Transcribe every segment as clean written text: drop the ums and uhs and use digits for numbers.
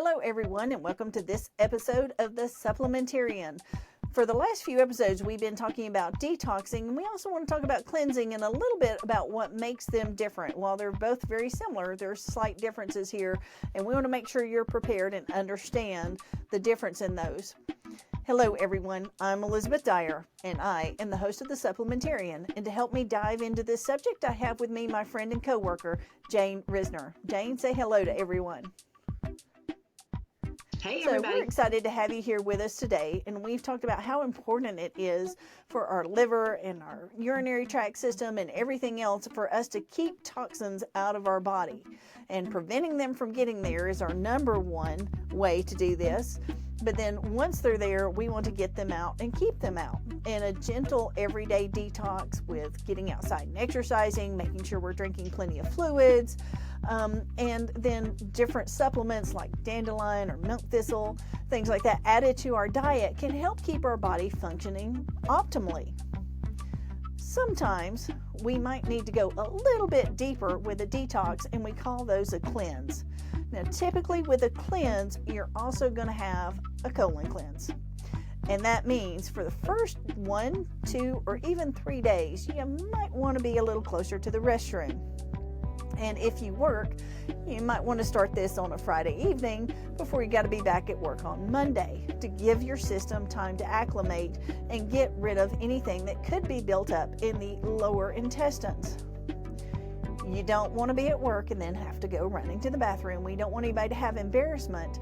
Hello, everyone, and welcome to this episode of the Supplementarian. For the last few episodes, we've been talking about detoxing, and we also want to talk about cleansing and a little bit about what makes them different. While they're both very similar, there's slight differences here, and we want to make sure you're prepared and understand the difference in those. Hello, everyone. I'm Elizabeth Dyer, and I am the host of the Supplementarian. And to help me dive into this subject, I have with me my friend and coworker, Jayne Rizner. Jayne, say hello to everyone. Hey, So everybody. we're excited to have you here with us today, and we've talked about how important it is for our liver and our urinary tract system and everything else for us to keep toxins out of our body. And preventing them from getting there is our number one way to do this. But then once they're there, we want to get them out and keep them out in a gentle everyday detox with getting outside and exercising, making sure we're drinking plenty of fluids, and then different supplements like dandelion or milk thistle, things like that added to our diet can help keep our body functioning optimally. Sometimes we might need to go a little bit deeper with a detox, and we call those a cleanse. Now, typically with a cleanse, you're also going to have a colon cleanse. And that means for the first 1, 2, or even 3 days, you might want to be a little closer to the restroom. And if you work, you might want to start this on a Friday evening before you got to be back at work on Monday to give your system time to acclimate and get rid of anything that could be built up in the lower intestines. You don't want to be at work and then have to go running to the bathroom. We don't want anybody to have embarrassment.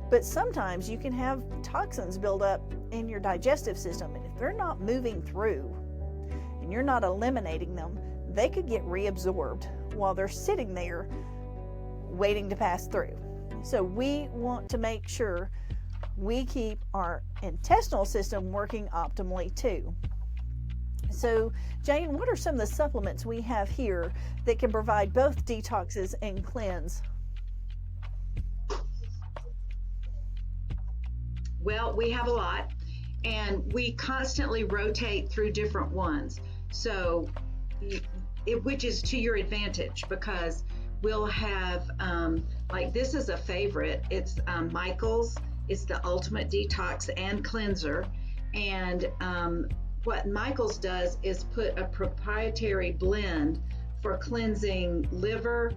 But sometimes you can have toxins build up in your digestive system, and if they're not moving through and you're not eliminating them, they could get reabsorbed while they're sitting there waiting to pass through. So we want to make sure we keep our intestinal system working optimally too. So, Jayne, what are some of the supplements we have here that can provide both detoxes and cleanse? Well, we have a lot, and we constantly rotate through different ones. So, which is to your advantage, because we'll have, like this is a favorite. It's Michael's. It's the Ultimate Detox and Cleanser. And what Michael's does is put a proprietary blend for cleansing liver,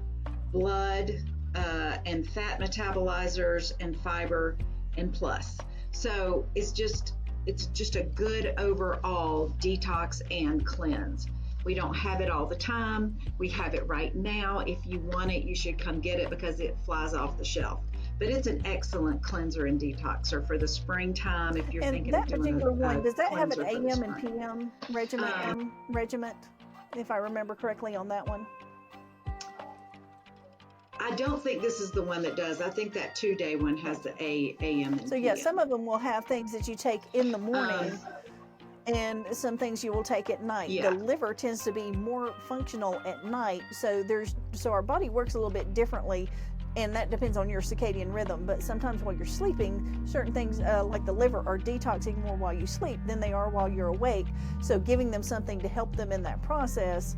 blood, and fat metabolizers and fiber and plus. So it's just a good overall detox and cleanse. We don't have it all the time. We have it right now. If you want it, you should come get it because it flies off the shelf. But it's an excellent cleanser and detoxer for the springtime if you're thinking of doing And that particular one, does that have an cleanser for the AM and spring. PM regiment, if I remember correctly on that one? I don't think this is the one that does. I think that 2-day one has the AM and So yeah, PM. some of them will have things that you take in the morning and some things you will take at night. Yeah. The liver tends to be more functional at night, so our body works a little bit differently, and that depends on your circadian rhythm. But sometimes while you're sleeping, certain things like the liver are detoxing more while you sleep than they are while you're awake. So giving them something to help them in that process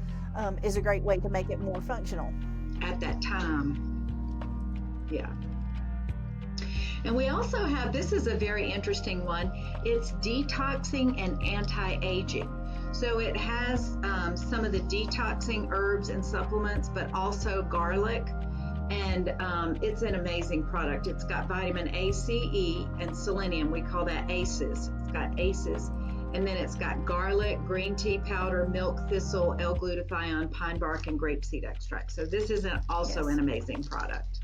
is a great way to make it more functional. At that time. Yeah. And we also have, this is a very interesting one. It's detoxing and anti-aging. So it has some of the detoxing herbs and supplements, but also garlic. And it's an amazing product. It's got vitamin A, C, E, and selenium. We call that ACEs. It's got ACEs. And then it's got garlic, green tea powder, milk thistle, L-glutathione, pine bark, and grapeseed extract. So this is also an amazing product.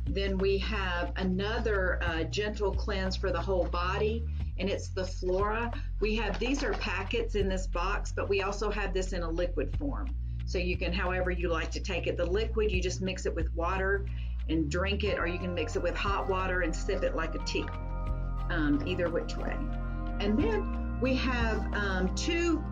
Then we have another gentle cleanse for the whole body, and it's the Flora. These are packets in this box, but we also have this in a liquid form. So you can, however you like to take it. The liquid, you just mix it with water and drink it, or you can mix it with hot water and sip it like a tea, either which way. And then we have two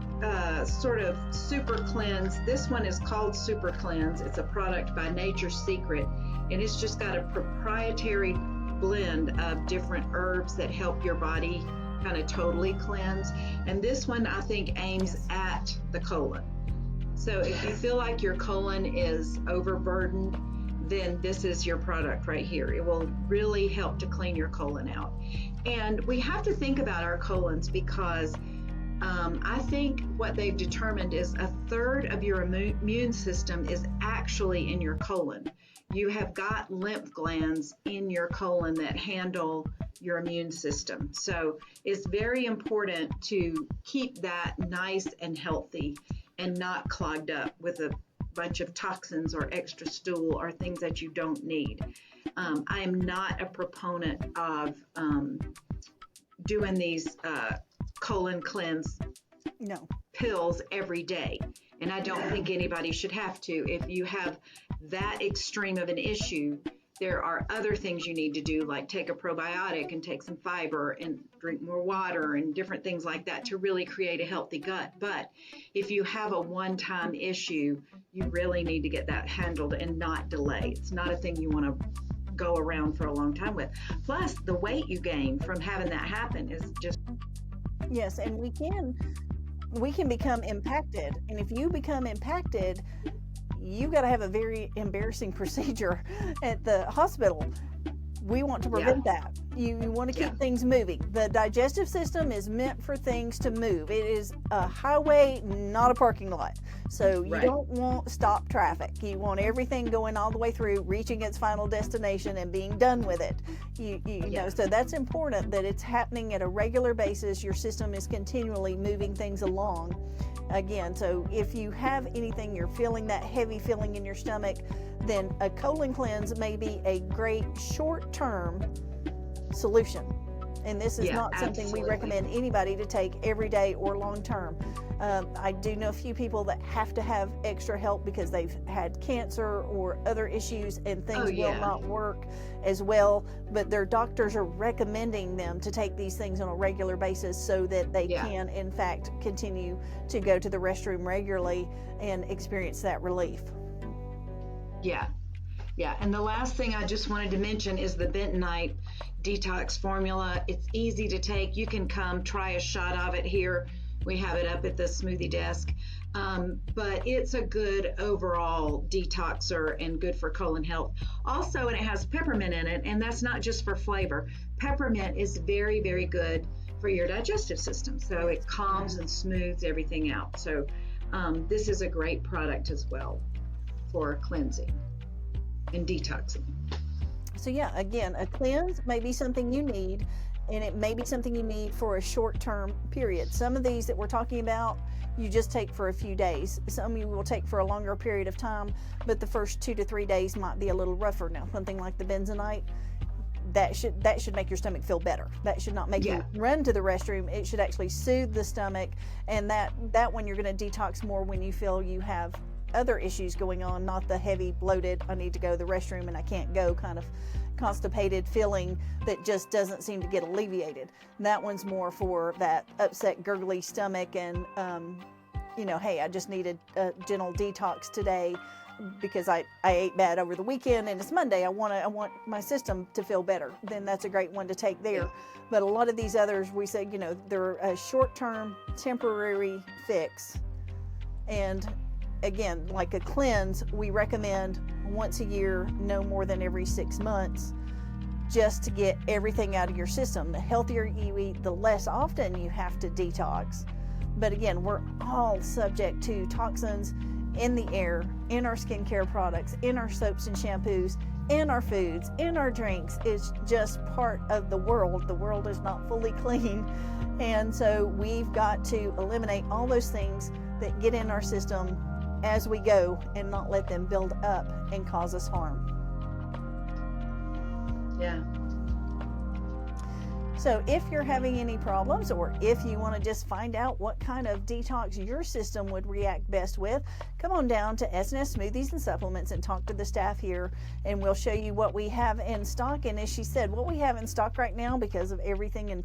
sort of super cleanse. This one is called Super Cleanse. It's a product by Nature's Secret, and it's just got a proprietary blend of different herbs that help your body kind of totally cleanse. And this one, I think, aims at the colon. So if you feel like your colon is overburdened, then this is your product right here. It will really help to clean your colon out. And we have to think about our colons because I think what they've determined is a third of your immune system is actually in your colon. You have got lymph glands in your colon that handle your immune system. So it's very important to keep that nice and healthy and not clogged up with a bunch of toxins or extra stool or things that you don't need. I am not a proponent of doing these colon cleanse pills every day. And I don't think anybody should have to. If you have that extreme of an issue, there are other things you need to do, like take a probiotic and take some fiber and drink more water and different things like that to really create a healthy gut. But if you have a one-time issue, you really need to get that handled and not delay. It's not a thing you want to go around for a long time with. Plus, the weight you gain from having that happen is just... Yes, and we can become impacted. And if you become impacted, you've got to have a very embarrassing procedure at the hospital. We want to prevent that. You want to keep things moving. The digestive system is meant for things to move. It is a highway, not a parking lot. So you don't want stop traffic. You want everything going all the way through, reaching its final destination and being done with it. You know, so that's important that it's happening at a regular basis. Your system is continually moving things along. Again, so if you have anything, you're feeling that heavy feeling in your stomach, then a colon cleanse may be a great short-term solution. And this is not something we recommend anybody to take every day or long-term. I do know a few people that have to have extra help because they've had cancer or other issues and things will not work as well, but their doctors are recommending them to take these things on a regular basis so that they can, in fact, continue to go to the restroom regularly and experience that relief. Yeah, and the last thing I just wanted to mention is the bentonite detox formula. It's easy to take. You can come try a shot of it here. We have it up at the smoothie desk. But it's a good overall detoxer and good for colon health. Also, and it has peppermint in it, and that's not just for flavor. Peppermint is very, very good for your digestive system. So it calms and smooths everything out. So this is a great product as well for cleansing and detoxing. So yeah, again, a cleanse may be something you need, and it may be something you need for a short-term period. Some of these that we're talking about, you just take for a few days. Some you will take for a longer period of time, but the first 2 to 3 days might be a little rougher. Now, something like the bentonite, that should make your stomach feel better. That should not make you run to the restroom. It should actually soothe the stomach, and that one you're going to detox more when you feel you have other issues going on, not the heavy, bloated, I need to go to the restroom and I can't go kind of constipated feeling that just doesn't seem to get alleviated. That one's more for that upset, gurgly stomach and, hey, I just needed a gentle detox today because I ate bad over the weekend and it's Monday. I want my system to feel better. Then that's a great one to take there. But a lot of these others, we say, they're a short-term, temporary fix. And again, like a cleanse, we recommend once a year, no more than every 6 months, just to get everything out of your system. The healthier you eat, the less often you have to detox. But again, we're all subject to toxins in the air, in our skincare products, in our soaps and shampoos, in our foods, in our drinks. It's just part of the world. The world is not fully clean. And so we've got to eliminate all those things that get in our system as we go and not let them build up and cause us harm. Yeah. So if you're having any problems, or if you want to just find out what kind of detox your system would react best with, come on down to S&S Smoothies and Supplements and talk to the staff here, and we'll show you what we have in stock. And as she said, what we have in stock right now, because of everything in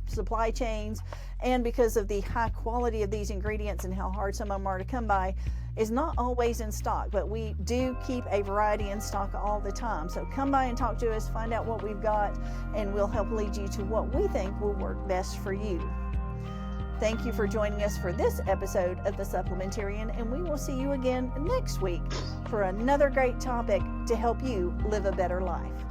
supply chains and because of the high quality of these ingredients and how hard some of them are to come by, is not always in stock, but we do keep a variety in stock all the time. So come by and talk to us, find out what we've got, and we'll help lead you to what we think will work best for you. Thank you for joining us for this episode of the Supplementarian, and we will see you again next week for another great topic to help you live a better life.